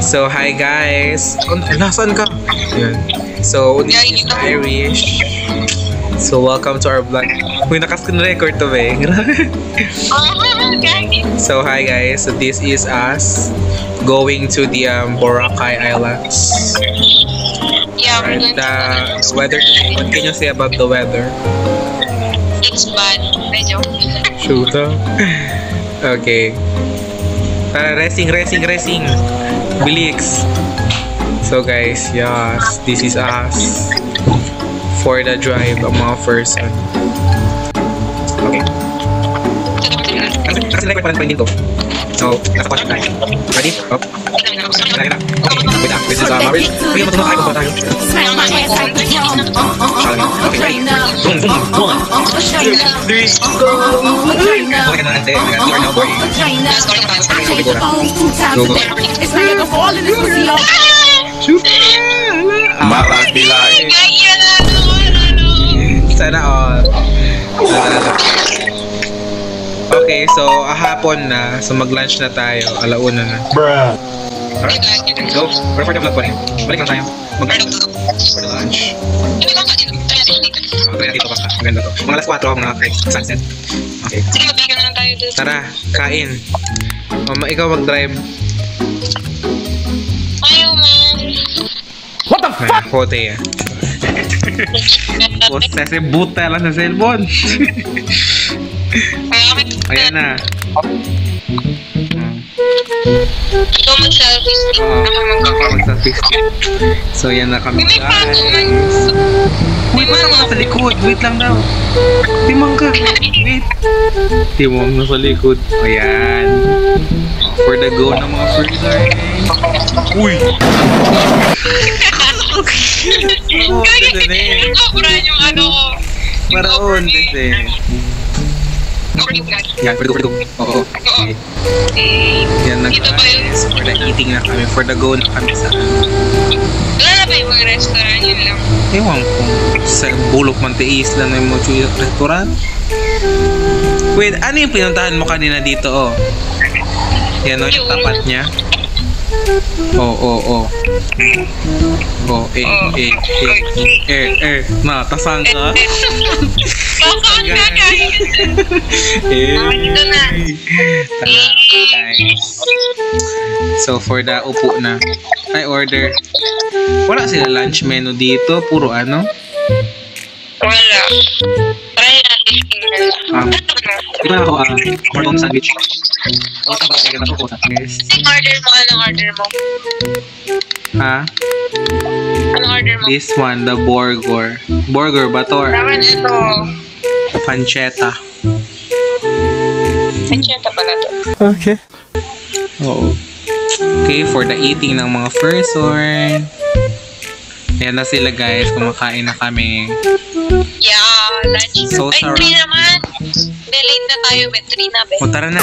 So, hi guys! Nasaan ka? Yan. So, this is Irish. So, welcome to our vlog. Uy, naka-screen record to ba eh. So, hi guys. So, this is us going to the Boracay Islands. Yeah, we're going to weather. What can you say about the weather? It's bad. Medyo. Shoot up. Okay. Tara, racing. Bilix. So guys, yes, this is us for the drive, ang mga first one. Okay. Kasi like parang dito. So, nasa question tayo. Ready? Up. Okay, wait lang. This is Marvel. Uy, matulog tayo ba tayo? Okay, ready? Boom. 1, 2, 3, go! Okay na natin. We are now boarding. Go. Shoot! Mapagpilay. Sana all. Okay, so hapon na. So mag-lunch na tayo. Alauna na. Bruh. Alright. So, for the vlog pa rin. Balik lang tayo. Mag-lunch. For the lunch. Try na dito basta. Maganda to. Mga alas 4 ako mga sunset. Okay. Sige, mabigyan na lang tayo dito. Tara, kain. Mama, ikaw mag-drive. Ayaw, man. What the fuck? Kote ya. Kasi buta lang sa cellphone. Ayan na. So, mag-selfie stick. Mag-selfie stick. So, yan na kami guys. Wait, wala ka sa likod. Wait lang daw. Timang ka. Wait. Timang na sa likod. Ayan. For the go ng mga freezer. Uy! Kaya yung ano ko. Paraon kasi. Yan, for the go. Oo. Yan na guys. For the eating na kami. For the go na kami sa Wala na ba yung mga restaurant? Yun lang. ewan ko. Sa Bulok Mantiis lang na yung mga restaurant. Wait, ano yung pinuntahan mo kanina dito? Oh. Yan o, yung tapat niya. Oh, tasang ka? Tasang ka guys! Dito na. Guys. So, for the upo na. I order. Wala sila lunch menu dito. Puro ano? Wala. Try natin tingnan. Iba ako corn sandwich. Yes. Order mo, anong order mo? Ha? Anong order mo? This one, the burger. Burger ba to? Ramen ito. Pancetta. Pancetta pala to. Okay. Oo. Okay, for the eating ng mga first one. Ayan na sila guys, kumakain na kami. Yeah, lunch. So ay, sarap. 3 naman. Delayed na tayo, bet 3 na, bet. O tara na.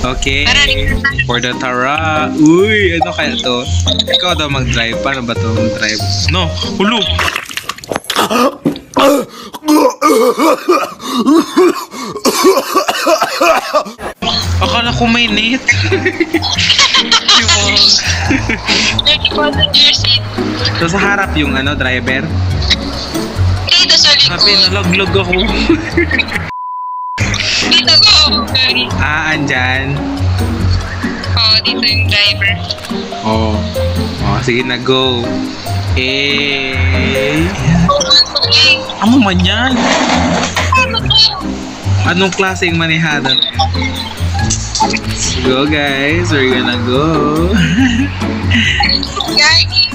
Okay, for the tara. Uy, ano kaya to? Ikaw daw mag-drive. Paano ba to mag-drive? No, hulo! Akala ko may net. So sa harap yung ano, driver. Dito sa likod. Sabi, nalaglag ako. Dito ko. Andyan. Oo, dito yung driver. Oh, sige na, go. Ano man yan? Anong klaseng manihada? Let's go guys, we're gonna go.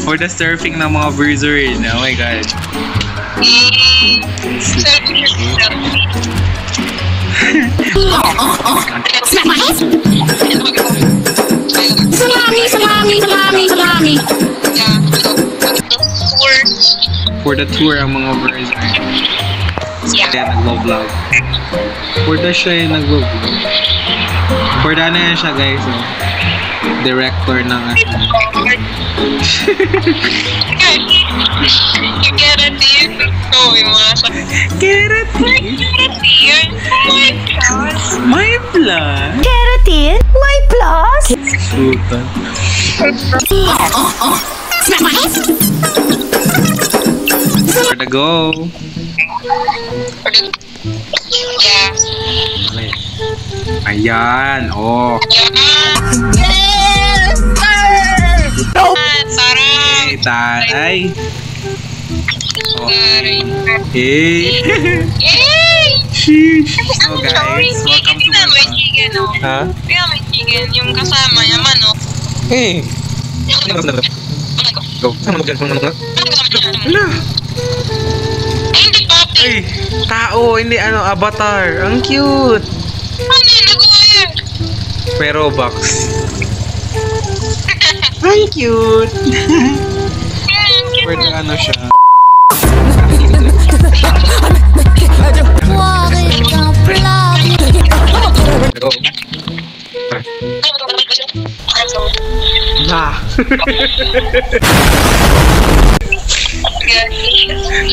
For the surfing ng mga Verzurin. Oh my god. Salami. For the tour ang mga Verzurin. Yeah. Kaya nag-vlog. For the show yung nag-vlog. For the ano yan siya guys. Oh. Director ng Keratin. Oh, yung mga sa... Keratin. Keratin. Oh my gosh. My blood. Keratin? My plus? Sutan. For the go. Yeah. Okay. Ayan. Oh. Taray. Taray. Oh. Taray. Hey. Yay! Sheesh. So guys, welcome to my may vlog. chicken, oh. Ha? Kaya may chicken. Yung kasama, yung manok. Hey. Go. Wala. Ay, hindi papi. Ay, tao, hindi ano, avatar. Ang cute. Ano yun? Nagawa yan. Pero box. Ang cute. Pwede ano siya. Go. Na.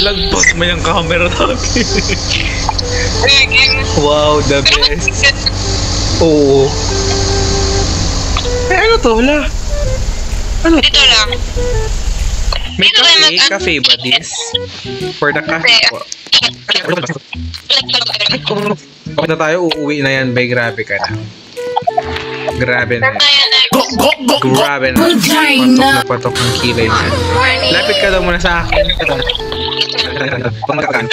Lagpas mo yung camera natin. Wow, the best. Oo. Eh, ano to? Wala. Ano Dito to? lang. May Dito tayo cafe? Cafe ba this? For the cafe po. Okay na tayo, uuwi na yan, bay. Grabe ka na. Grabe na. Grabe na. Patok na patok ang kilay na. Lapit ka daw muna sa akin. Pangkakan.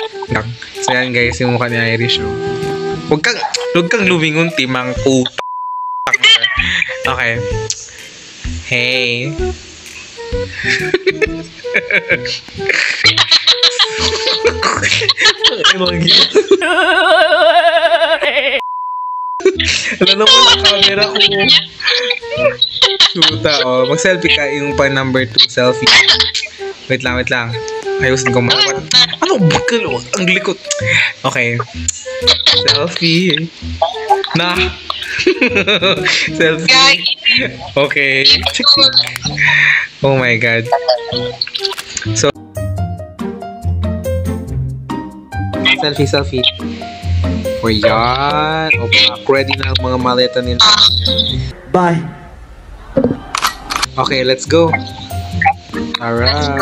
So yan guys, yung mukha ni Irish. Oh. Huwag kang lumingon, timang puta. Okay. Hey. Ano naman ang camera ko? Shoota, oh. Mag-selfie ka yung pa number 2 selfie. Wait lang. Ayusin ko mga. Ano? Bakal, oh. Ang likot. Okay. Selfie. Na. Selfie. Okay. Oh my God. So, selfie. O yan. O ready na ang mga maleta nila. Bye. Okay, let's go. Alright.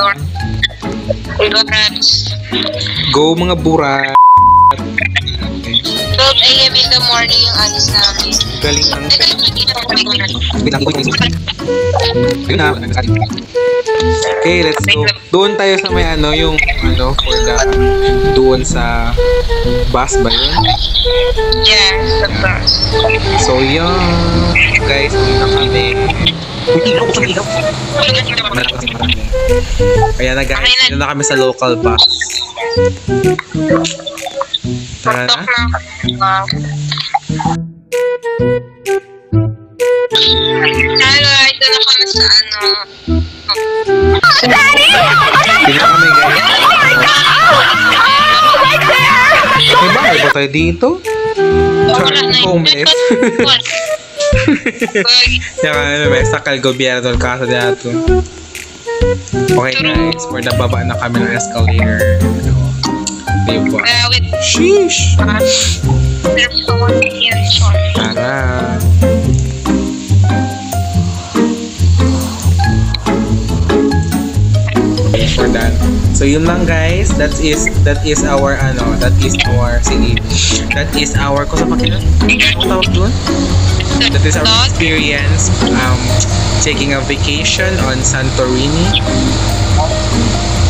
Go mga burat. 12 a.m. in the morning yung alis namin. Galing ang Okay, let's go. Doon tayo sa may ano, yung ano, for the doon sa bus ba yun? Yeah, the bus. So yun, guys, uwi na kami. Kaya na guys, dito na kami sa local bus. Tara na. Hello, ito na kami sa ano. Dito kami guys. May bahay ba tayo dito? Homeless. Yan ano may sakal gobyerno kaso dito. Okay guys, for the baba na kami ng escalator. Diba? With Sheesh! there's someone here. Tara! For that. So yun lang guys, that is our ano, that is our kung sa pakilan? Ano tawag doon? That is our experience taking a vacation on Santorini.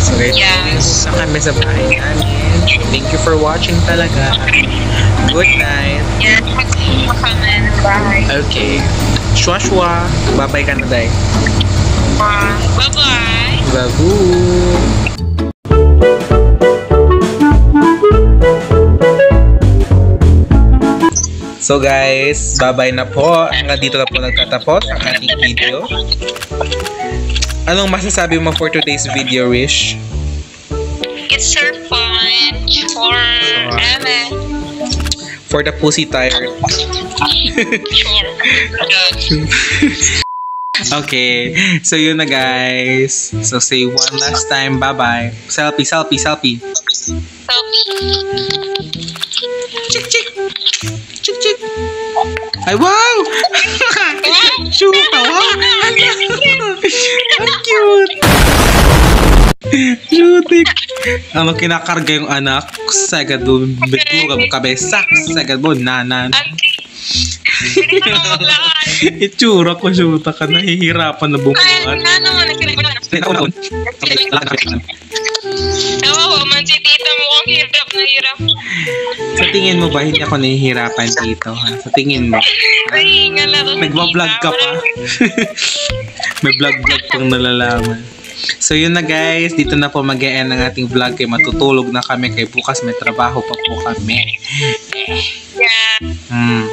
So guys, Yes. na kami sa bahay namin. Thank you for watching talaga. Good night. Yes, mag-iwa kami ng bahay. Okay. Shwa. Bye-bye ka na, Day. Bye-bye. Babu. So guys, bye-bye na po. Hanggang dito na po nagtatapos ang ating video. Anong masasabi mo for today's video, Rish? It's so fun for Emma. For the pussy tired. Sure. Okay. So yun na guys. So say one last time. Bye-bye. Selfie, selfie, selfie. Chick, chick. Chick, chick. Ay, wow! Shoot, wow! Ang cute! Shootik! Ano kinakarga yung anak? Sagad mo, bituro mo kabesa. Sagad mo, nanan. Itsura ko, shoota ka. Nahihirapan na bumuhat. Ay, naman. Kawawa man si tita mo. Ang hirap na hirap. Sa tingin mo ba, hindi ako nahihirapan dito? Ha? Sa tingin mo? Ay, ngalaro. Nagbablog ka pa? May vlog-vlog pang nalalaman. So yun na guys, dito na po mag-e-end ang ating vlog kay matutulog na kami kay bukas may trabaho pa po kami. Yeah.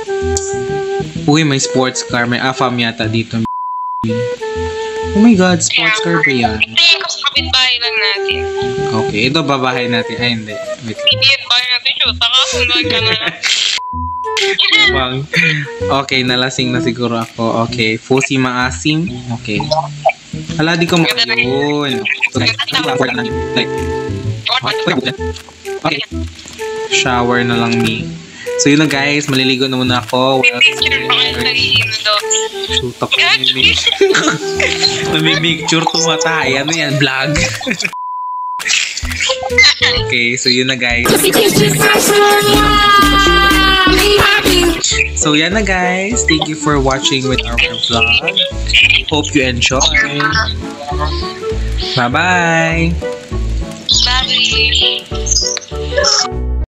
Uy, may sports car, may AFAM yata dito. Oh my god, sports car ba yan? Tingin ko sa kapitbahay lang natin. Okay, ito babahay natin. Ay hindi, wait lang. Hindi yun bahay natin. Shoot, sunod ka na lang. Bang. Okay, nalasing na siguro ako. Okay, fusi maasim. Okay. Hala, di ko yun. Okay. Shower na lang ni. So yun na guys, maliligo na muna ako. May picture pa kayo sa iino daw. Shoot ako. Namimicture tumatay. Ano yan, vlog? Okay, so yun na guys. So yan na guys. Thank you for watching with our vlog. Hope you enjoy. Bye-bye. Bye.